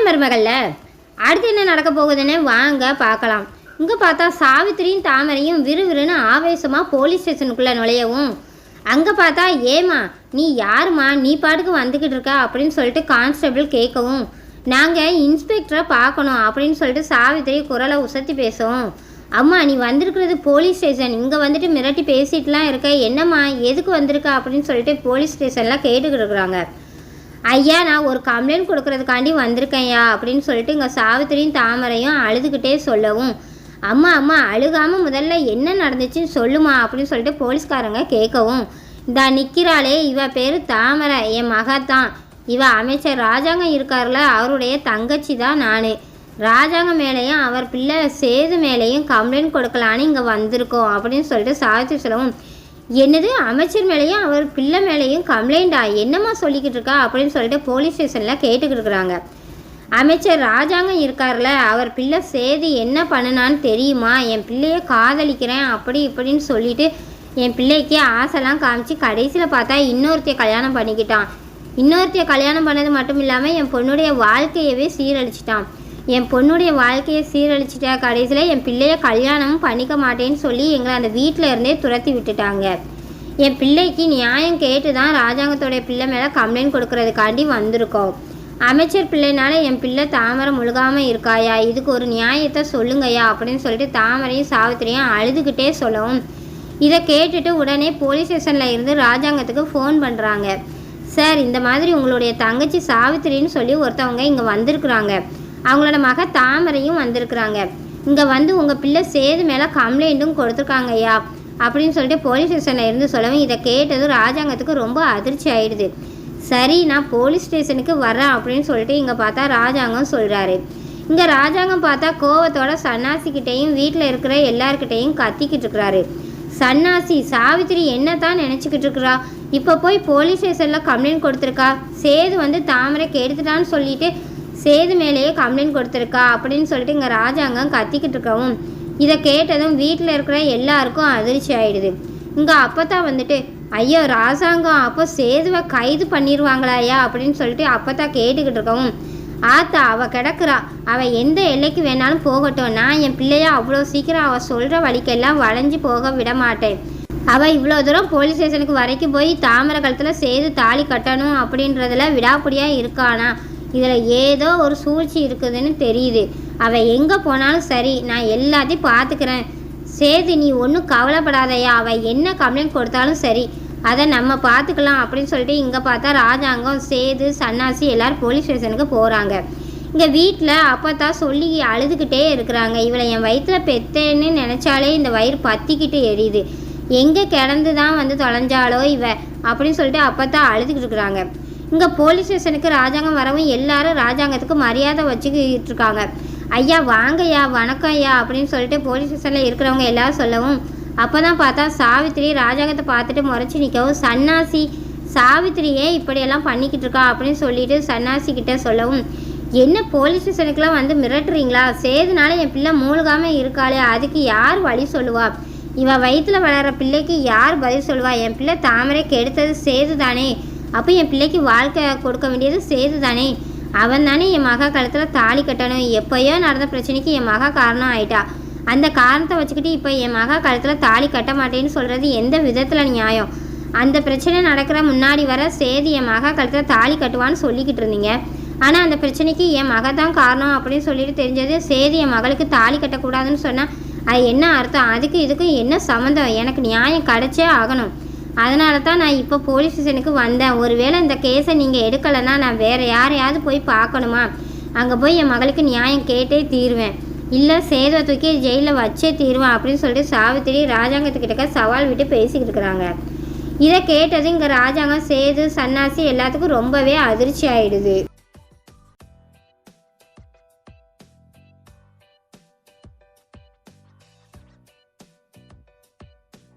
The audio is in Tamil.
மருமகள்ல அடுத்து என்ன நடக்க போகுதுன்னு வாங்க பார்க்கலாம். இங்கே பார்த்தா சாவித்திரியும் தாமரையும் விறுவிறுன்னு ஆவேசமாக போலீஸ் ஸ்டேஷனுக்குள்ளே நுழையவும், அங்கே பார்த்தா ஏமா நீ யாருமா நீ பாட்டுக்கு வந்துக்கிட்டு இருக்க அப்படின்னு சொல்லிட்டு கான்ஸ்டபிள் கேட்கவும், நாங்கள் இன்ஸ்பெக்டரை பார்க்கணும் அப்படின்னு சொல்லிட்டு சாவித்திரி குரலை உசத்தி பேசவும், அம்மா நீ வந்திருக்கிறது போலீஸ் ஸ்டேஷன், இங்கே வந்துட்டு மிரட்டி பேசிட்டுலாம் இருக்க, என்னம்மா எதுக்கு வந்திருக்க அப்படின்னு சொல்லிட்டு போலீஸ் ஸ்டேஷன்லாம் கேட்டுக்கிட்டு இருக்கிறாங்க. ஐயா நான் ஒரு கம்ப்ளைண்ட் கொடுக்கறதுக்காண்டி வந்திருக்கேன்யா அப்படின்னு சொல்லிட்டு இங்கே சாவித்திரியும் தாமரையும் அழுதுகிட்டே சொல்லவும், அம்மா அம்மா அழுகாமல் முதல்ல என்ன நடந்துச்சுன்னு சொல்லுமா அப்படின்னு சொல்லிட்டு போலீஸ்காரங்க கேட்கவும், இந்த நிற்கிறாளே இவ பேர் தாமரை, என் மகத்தான், இவ அமைச்சர் ராஜாங்கம் இருக்கார்ல அவருடைய தங்கச்சி தான் நான். ராஜாங்கம் மேலேயும் அவர் பிள்ளை சேது மேலேயும் கம்ப்ளைண்ட் கொடுக்கலான்னு இங்கே வந்திருக்கோம் அப்படின்னு சொல்லிட்டு சாவித்திரி சொல்லவும், என்னது அமைச்சர் மேலேயும் அவர் பிள்ளை மேலேயும் கம்ப்ளைண்டா, என்னம்மா சொல்லிக்கிட்டு இருக்கா அப்படின்னு சொல்லிட்டு போலீஸ் ஸ்டேஷனில் கேட்டுக்கிட்டு இருக்கிறாங்க. அமைச்சர் ராஜாங்கம் இருக்கார்ல அவர் பிள்ளை சேது என்ன பண்ணுனான்னு தெரியுமா, என் பிள்ளையை காதலிக்கிறேன் அப்படி இப்படின்னு சொல்லிட்டு என் பிள்ளைக்கு ஆசைலாம் காமிச்சு கடைசியில் பார்த்தா இன்னொருத்தைய கல்யாணம் பண்ணிக்கிட்டான். இன்னொருத்தைய கல்யாணம் பண்ணது மட்டும் இல்லாமல் என் பொண்ணுடைய வாழ்க்கையவே சீரழிச்சிட்டான். என் பொண்ணுடைய வாழ்க்கையை சீரழிச்சிட்டா கடைசியில் என் பிள்ளைய கல்யாணமும் பண்ணிக்க மாட்டேன்னு சொல்லி எங்களை அந்த வீட்டில் இருந்தே துரத்தி விட்டுட்டாங்க. என் பிள்ளைக்கு நியாயம் கேட்டு தான் ராஜாங்கத்தோடைய பிள்ளை மேலே கம்ப்ளைண்ட் கொடுக்கறதுக்காண்டி வந்திருக்கோம். அமைச்சர் பிள்ளைனால என் பிள்ளை தாமரை முழுகாமல் இருக்காயா, இதுக்கு ஒரு நியாயத்தை சொல்லுங்கய்யா அப்படின்னு சொல்லிட்டு தாமரையும் சாவித்திரியும் அழுதுகிட்டே சொல்லவும், இதை கேட்டுட்டு உடனே போலீஸ் ஸ்டேஷனில் இருந்து ராஜாங்கத்துக்கு ஃபோன் பண்ணுறாங்க. சார் இந்த மாதிரி உங்களுடைய தங்கச்சி சாவித்திரின்னு சொல்லி ஒருத்தவங்க இங்கே வந்திருக்குறாங்க, அவங்களோட மக தாமரையும் வந்திருக்குறாங்க, இங்கே வந்து உங்கள் பிள்ளை சேது மேலே கம்ப்ளைண்ட்டும் கொடுத்துருக்காங்க ஐயா அப்படின்னு சொல்லிட்டு போலீஸ் ஸ்டேஷனில் இருந்து சொல்லவும், இதை கேட்டதும் ராஜாங்கத்துக்கு ரொம்ப அதிர்ச்சி ஆகிடுது. சரி நான் போலீஸ் ஸ்டேஷனுக்கு வரேன் அப்படின்னு சொல்லிட்டு இங்கே பார்த்தா ராஜாங்கம் சொல்கிறாரு. இங்கே ராஜாங்கம் பார்த்தா கோவத்தோட சன்னாசிக்கிட்டேயும் வீட்டில் இருக்கிற எல்லாருக்கிட்டையும் கத்திக்கிட்டு இருக்கிறாரு. சன்னாசி சாவித்திரி என்ன தான் நினச்சிக்கிட்டு இருக்கிறா, இப்போ போய் போலீஸ் ஸ்டேஷனில் கம்ப்ளைண்ட் கொடுத்துருக்கா, சேது வந்து தாமரை கெடுத்துட்டான்னு சொல்லிட்டு சேது மேலேயே கம்ப்ளைண்ட் கொடுத்துருக்கா அப்படின்னு சொல்லிட்டு இங்கே ராஜாங்கம் கத்திக்கிட்டு இருக்கவும், இதை கேட்டதும் வீட்டில் இருக்கிற எல்லாருக்கும் அதிர்ச்சி ஆகிடுது. இங்கே அப்போ தான் வந்துட்டு, ஐயோ ராஜாங்கம் அப்போ சேதுவை கைது பண்ணிடுவாங்களாயா அப்படின்னு சொல்லிட்டு அப்போ தான் கேட்டுக்கிட்டு இருக்கவும், ஆத்தா அவள் கிடக்குறா, அவள் எந்த எல்லைக்கு வேணாலும் போகட்டும், நான் என் பிள்ளைய அவ்வளோ சீக்கிரம் அவள் சொல்கிற வழிக்கெல்லாம் வளைஞ்சு போக விட மாட்டேன். அவள் இவ்வளோ தூரம் போலீஸ் ஸ்டேஷனுக்கு வரைக்கும் போய் தாமரை கழுத்தில் சேது தாலி கட்டணும் அப்படின்றதுல விடாப்பிடியாக இருக்கானா, இதில் ஏதோ ஒரு சூழ்ச்சி இருக்குதுன்னு தெரியுது. அவள் எங்கே போனாலும் சரி நான் எல்லாத்தையும் பார்த்துக்கிறேன். சேது நீ ஒன்றும் கவலைப்படாதையா, அவள் என்ன கம்ப்ளைண்ட் கொடுத்தாலும் சரி அதை நம்ம பார்த்துக்கலாம் அப்படின்னு சொல்லிட்டு இங்கே பார்த்தா ராஜாங்கம் சேது சன்னாசி எல்லோரும் போலீஸ் ஸ்டேஷனுக்கு போகிறாங்க. இங்கே வீட்டில் அப்போ தான் சொல்லி அழுதுகிட்டே இருக்கிறாங்க, இவளை என் வயிற்றில் பெத்தேன்னு நினச்சாலே இந்த வயிறு பற்றிக்கிட்டு எரியுது, எங்கே கிடந்து தான் வந்து தொலைஞ்சாலோ இவ அப்படின்னு சொல்லிட்டு அப்போ தான் அழுதுகிட்டு இருக்கிறாங்க. இங்கே போலீஸ் ஸ்டேஷனுக்கு ராஜாங்கம் வரவும் எல்லாரும் ராஜாங்கத்துக்கு மரியாதை வச்சுக்கிட்டு இருக்காங்க. ஐயா வாங்கய்யா வணக்கம் ஐயா அப்படின்னு சொல்லிட்டு போலீஸ் ஸ்டேஷனில் இருக்கிறவங்க எல்லாரும் சொல்லவும், அப்போ தான் பார்த்தா சாவித்திரி ராஜாங்கத்தை பார்த்துட்டு முறைச்சி நிற்கவும், சன்னாசி சாவித்திரியே இப்படியெல்லாம் பண்ணிக்கிட்டு இருக்கா அப்படின்னு சொல்லிட்டு சன்னாசி கிட்டே சொல்லவும், என்ன போலீஸ் ஸ்டேஷனுக்கெலாம் வந்து மிரட்டுறீங்களா, சேதுனால என் பிள்ளை மூழ்காமல் இருக்காளே அதுக்கு யார் வழி சொல்லுவா, இவ வயிற்றில் வளர்கிற பிள்ளைக்கு யார் பதில் சொல்லுவா, என் பிள்ளை தாமரை கெடுத்தது சேது தானே, அப்போ என் பிள்ளைக்கு வாழ்க்கை கொடுக்க வேண்டியது சேது தானே, அவன் தானே என் மகா காலத்தில் தாலி கட்டணும், எப்போயோ நடந்த பிரச்சனைக்கு என் மகா காரணம் ஆயிட்டா, அந்த காரணத்தை வச்சுக்கிட்டு இப்போ என் மகா காலத்தில் தாலி கட்ட மாட்டேன்னு சொல்கிறது எந்த விதத்தில் நியாயம், அந்த பிரச்சனை நடக்கிற முன்னாடி வர சேது என் மகா காலத்தில் தாலி கட்டுவான்னு சொல்லிக்கிட்டு இருந்தீங்க, ஆனால் அந்த பிரச்சனைக்கு என் மக தான் காரணம் அப்படின்னு சொல்லிட்டு தெரிஞ்சது சேது என் மகளுக்கு தாலி கட்டக்கூடாதுன்னு சொன்னால் அது என்ன அர்த்தம், அதுக்கு இதுக்கும் என்ன சம்மந்தம், எனக்கு நியாயம் கிடைச்சே ஆகணும், அதனால தான் நான் இப்போ போலீஸ் ஸ்டேஷனுக்கு வந்தேன், ஒருவேளை இந்த கேஸை நீங்கள் எடுக்கலைன்னா நான் வேறு யாரையாவது போய் பார்க்கணுமா, அங்கே போய் என் மகளுக்கு நியாயம் கேட்டே தீருவேன், இல்லை சேதுவை தூக்கி ஜெயிலில் வச்சே தீருவேன் அப்படின்னு சொல்லிட்டு சாவித்திரி ராஜாங்கத்துக்கிட்ட சவால் விட்டு பேசிக்கிட்டு இருக்கிறாங்க. இதை கேட்டது இங்கே ராஜாங்கம் சேது சன்னாசி எல்லாத்துக்கும் ரொம்பவே அதிர்ச்சி ஆகிடுது.